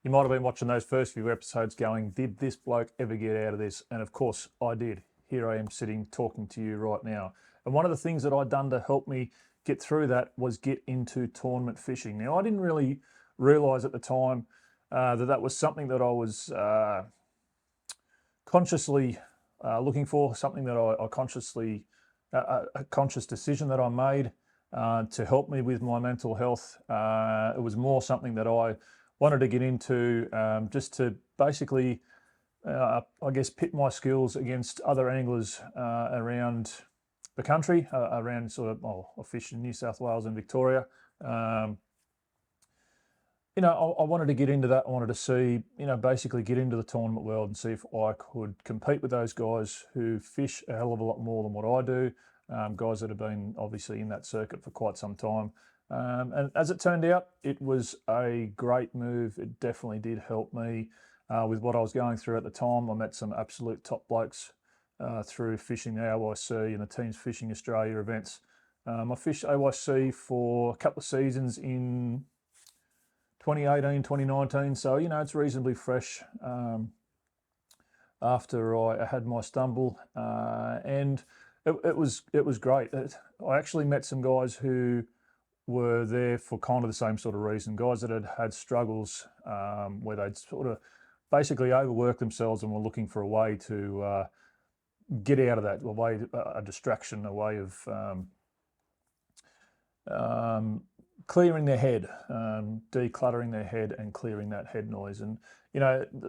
You might have been watching those first few episodes going, did this bloke ever get out of this? And of course I did. Here I am sitting talking to you right now. And one of the things that I'd done to help me get through that was get into tournament fishing. Now, I didn't really realise at the time that was something that I was consciously looking for, something that I consciously, a conscious decision that I made to help me with my mental health. It was more something that I wanted to get into just to basically, I guess, pit my skills against other anglers around the country, around sort of, I fish in New South Wales and Victoria. I wanted to get into that. I wanted to see, basically get into the tournament world and see if I could compete with those guys who fish a hell of a lot more than what I do, guys that have been obviously in that circuit for quite some time. And as it turned out, it was a great move. It definitely did help me with what I was going through at the time. I met some absolute top blokes through fishing the AYC and the Teams Fishing Australia events. I fished AYC for a couple of seasons in 2018, 2019. So, it's reasonably fresh after I had my stumble. And it was great. I actually met some guys who were there for kind of the same sort of reason, guys that had had struggles where they'd sort of basically overworked themselves and were looking for a way to get out of that, a distraction, a way of clearing their head, decluttering their head and clearing that head noise. And,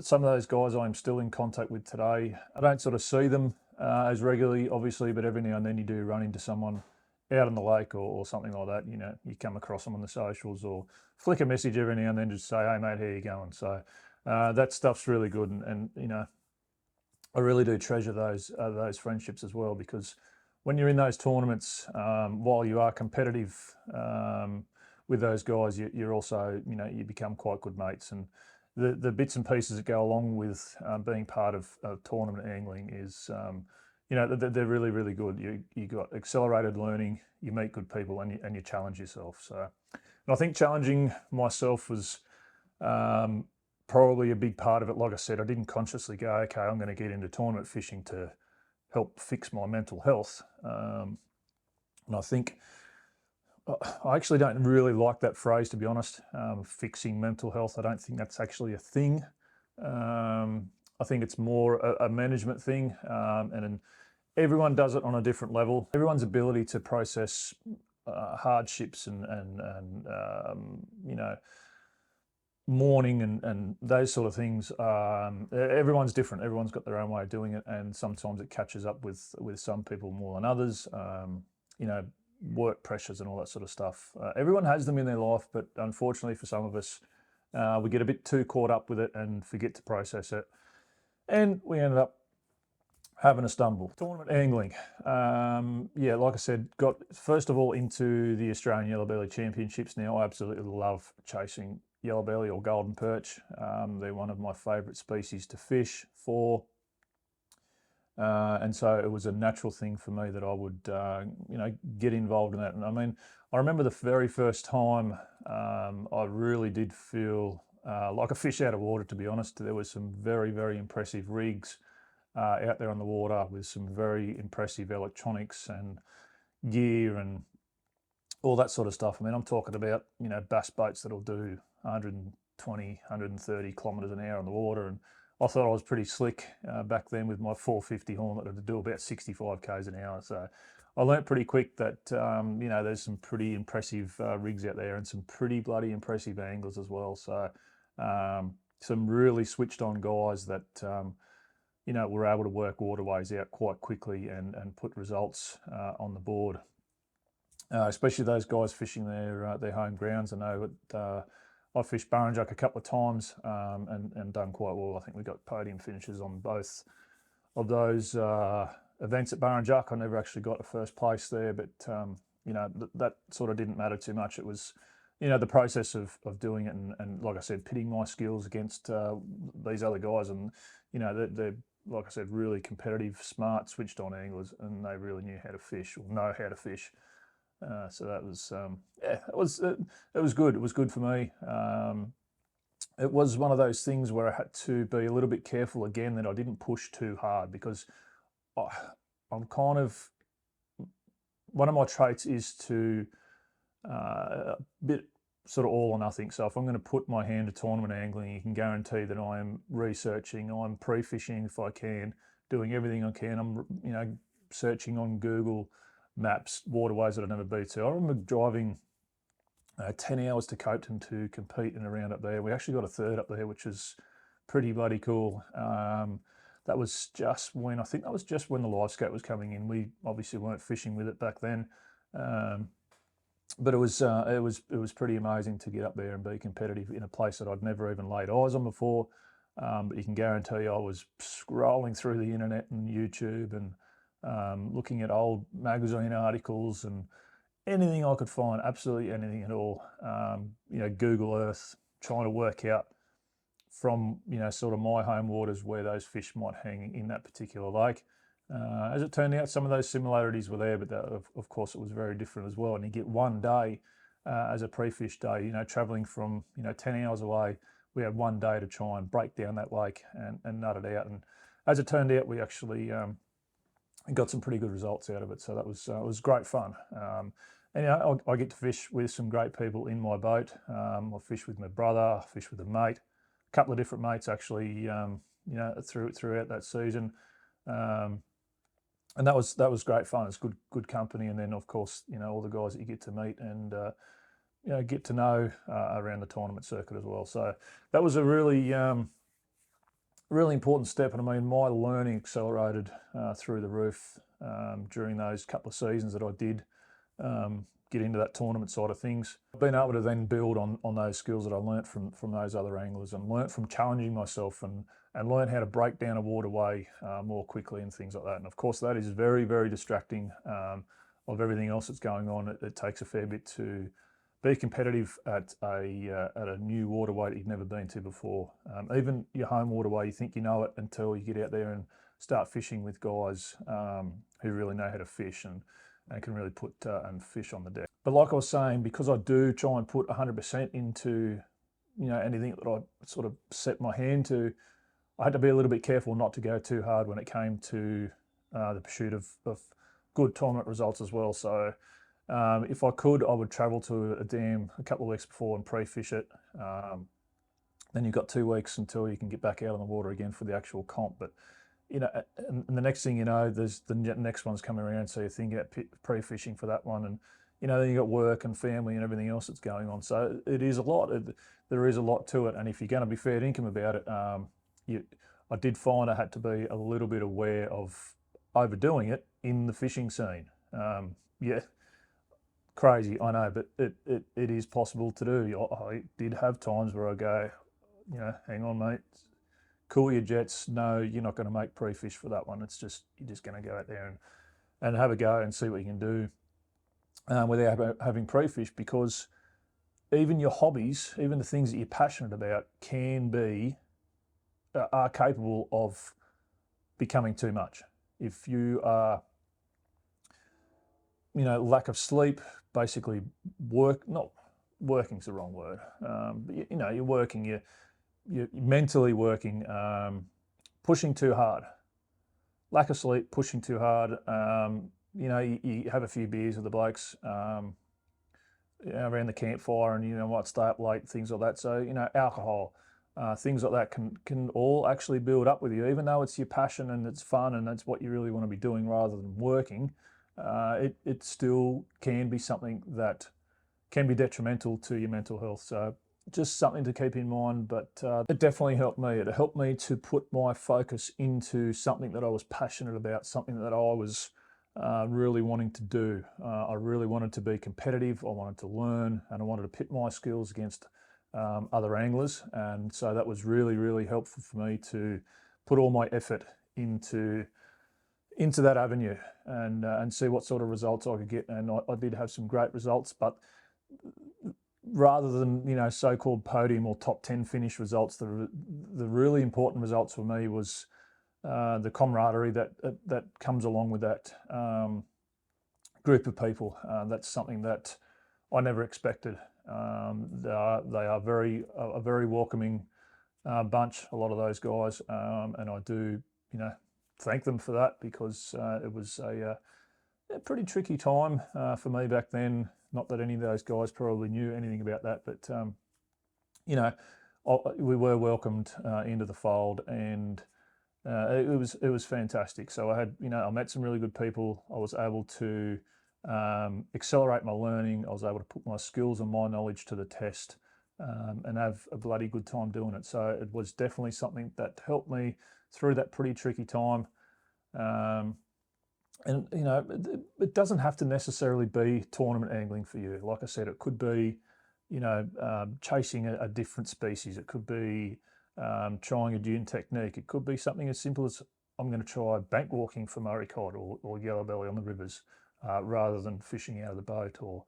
some of those guys I'm still in contact with today. I don't sort of see them as regularly, obviously, but every now and then you do run into someone out on the lake or something like that. You come across them on the socials or flick a message every now and then, just say, hey mate, how you going? So that stuff's really good. And I really do treasure those friendships as well, because when you're in those tournaments, while you are competitive with those guys, you're also, you become quite good mates. And the bits and pieces that go along with being part of tournament angling is, they're really, really good. You got accelerated learning, you meet good people, and you challenge yourself. So, and I think challenging myself was probably a big part of it. Like I said, I didn't consciously go, okay, I'm going to get into tournament fishing to help fix my mental health. And I think I actually don't really like that phrase, to be honest, fixing mental health. I don't think that's actually a thing. I think it's more a management thing, and everyone does it on a different level. Everyone's ability to process hardships and mourning and those sort of things. Everyone's different. Everyone's got their own way of doing it, and sometimes it catches up with some people more than others. Work pressures and all that sort of stuff. Everyone has them in their life, but unfortunately for some of us, we get a bit too caught up with it and forget to process it, and we ended up having a stumble. Tournament angling. Like I said, got first of all into the Australian Yellow Belly Championships. Now I absolutely love chasing yellow belly or golden perch. They're one of my favourite species to fish for. And so it was a natural thing for me that I would, get involved in that. And I mean, I remember the very first time I really did feel like a fish out of water, to be honest. There was some very, very impressive rigs out there on the water with some very impressive electronics and gear and all that sort of stuff. I mean, I'm talking about, bass boats that'll do 120, 130 kilometres an hour on the water. And I thought I was pretty slick back then with my 450 horn that would do about 65 k's an hour. So I learnt pretty quick that, there's some pretty impressive rigs out there and some pretty bloody impressive anglers as well. So some really switched on guys that, were able to work waterways out quite quickly and put results on the board. Especially those guys fishing their home grounds. I know that I fished Burrinjuck a couple of times and done quite well. I think we got podium finishes on both of those events at Burrinjuck. I never actually got a first place there, but that sort of didn't matter too much. It was, the process of doing it and like I said, pitting my skills against these other guys, and they're like I said, really competitive, smart, switched on anglers, and they really knew how to fish or know how to fish. So that was, it was good. It was good for me. it was one of those things where I had to be a little bit careful again that I didn't push too hard, because I, I'm kind of, one of my traits is to a bit sort of all or nothing. So if I'm going to put my hand to tournament angling, you can guarantee that I am researching, I'm pre-fishing if I can, doing everything I can. I'm, searching on Google Maps waterways that I've never been to. I remember driving 10 hours to Copeton to compete in a round up there. We actually got a third up there, which is pretty bloody cool. That was just when, I think that was just when the live scope was coming in. We obviously weren't fishing with it back then. But it was pretty amazing to get up there and be competitive in a place that I'd never even laid eyes on before. But you can guarantee I was scrolling through the internet and YouTube and looking at old magazine articles and anything I could find, absolutely anything at all. Google Earth, trying to work out from sort of my home waters where those fish might hang in that particular lake. As it turned out, some of those similarities were there, but of course it was very different as well. And you get one day as a pre-fish day, traveling from 10 hours away. We had one day to try and break down that lake and nut it out. And as it turned out, we actually got some pretty good results out of it. So that was great fun. And I get to fish with some great people in my boat. I fish with my brother, I fish with a mate, a couple of different mates actually, throughout that season. And that was great fun. It's good company, and then of course all the guys that you get to meet and get to know around the tournament circuit as well. So that was a really really important step, and I mean my learning accelerated through the roof during those couple of seasons that I did get into that tournament side of things. I've been able to then build on those skills that I learnt from those other anglers, and learnt from challenging myself and learn how to break down a waterway more quickly and things like that. And of course, that is very, very distracting of everything else that's going on. It takes a fair bit to be competitive at a new waterway that you've never been to before. Even your home waterway, you think you know it until you get out there and start fishing with guys who really know how to fish and can really put and fish on the deck. But like I was saying, because I do try and put 100% into anything that I sort of set my hand to, I had to be a little bit careful not to go too hard when it came to the pursuit of good tournament results as well. So if I could, I would travel to a dam a couple of weeks before and pre-fish it. Then you've got 2 weeks until you can get back out on the water again for the actual comp. But and the next thing you know, there's the next one's coming around, so you're thinking about pre-fishing for that one, and then you got work and family and everything else that's going on. So it is a lot. There is a lot to it, and if you're going to be fair income about it, I did find I had to be a little bit aware of overdoing it in the fishing scene. Yeah, crazy, I know, but it is possible to do. I did have times where I go, hang on, mate, cool your jets. No, you're not going to make pre-fish for that one. It's just, you're just going to go out there and have a go and see what you can do without having pre-fish, because even your hobbies, even the things that you're passionate about, are capable of becoming too much. If you are, lack of sleep, basically not working's the wrong word, but you're working, you're mentally working, pushing too hard, lack of sleep, pushing too hard. You have a few beers with the blokes around the campfire, and might stay up late, things like that. So alcohol, things like that can all actually build up with you, even though it's your passion and it's fun and that's what you really want to be doing rather than working. It still can be something that can be detrimental to your mental health. So just something to keep in mind, but it definitely helped me. It helped me to put my focus into something that I was passionate about, something that I was really wanting to do. I really wanted to be competitive, I wanted to learn, and I wanted to pit my skills against other anglers. And so that was really, really helpful for me to put all my effort into that avenue and see what sort of results I could get. And I did have some great results, but rather than so-called podium or top 10 finish results, the really important results for me was the camaraderie that comes along with that group of people. That's something that I never expected, They are a very welcoming bunch, a lot of those guys, and I do, thank them for that, because it was a pretty tricky time for me back then. Not that any of those guys probably knew anything about that, but you know, we were welcomed into the fold, and it was fantastic. So I had, I met some really good people. I was able to accelerate my learning. I was able to put my skills and my knowledge to the test, and have a bloody good time doing it. So it was definitely something that helped me through that pretty tricky time. And it doesn't have to necessarily be tournament angling for you. Like I said, it could be, chasing a different species. It could be trying a dune technique. It could be something as simple as, I'm going to try bank walking for murray cod or yellow belly on the rivers, rather than fishing out of the boat, or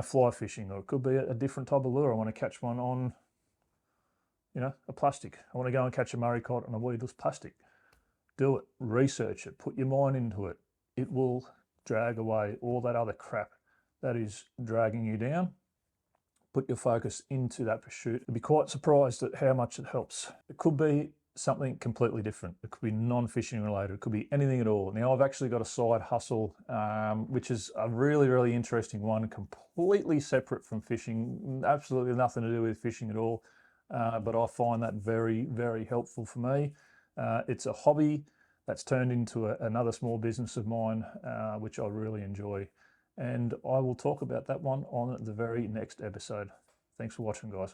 fly fishing. Or it could be a different type of lure. I want to catch one on a plastic. I want to go and catch a murray cod on a weedless plastic. Do it. Research it. Put your mind into it. It will drag away all that other crap that is dragging you down. Put your focus into that pursuit. You'll be quite surprised at how much it helps. It could be something completely different. It could be non-fishing related. It could be anything at all. Now, I've actually got a side hustle, which is a really, really interesting one, completely separate from fishing, absolutely nothing to do with fishing at all. But I find that very, very helpful for me. It's a hobby that's turned into another small business of mine, which I really enjoy. And I will talk about that one on the very next episode. Thanks for watching, guys.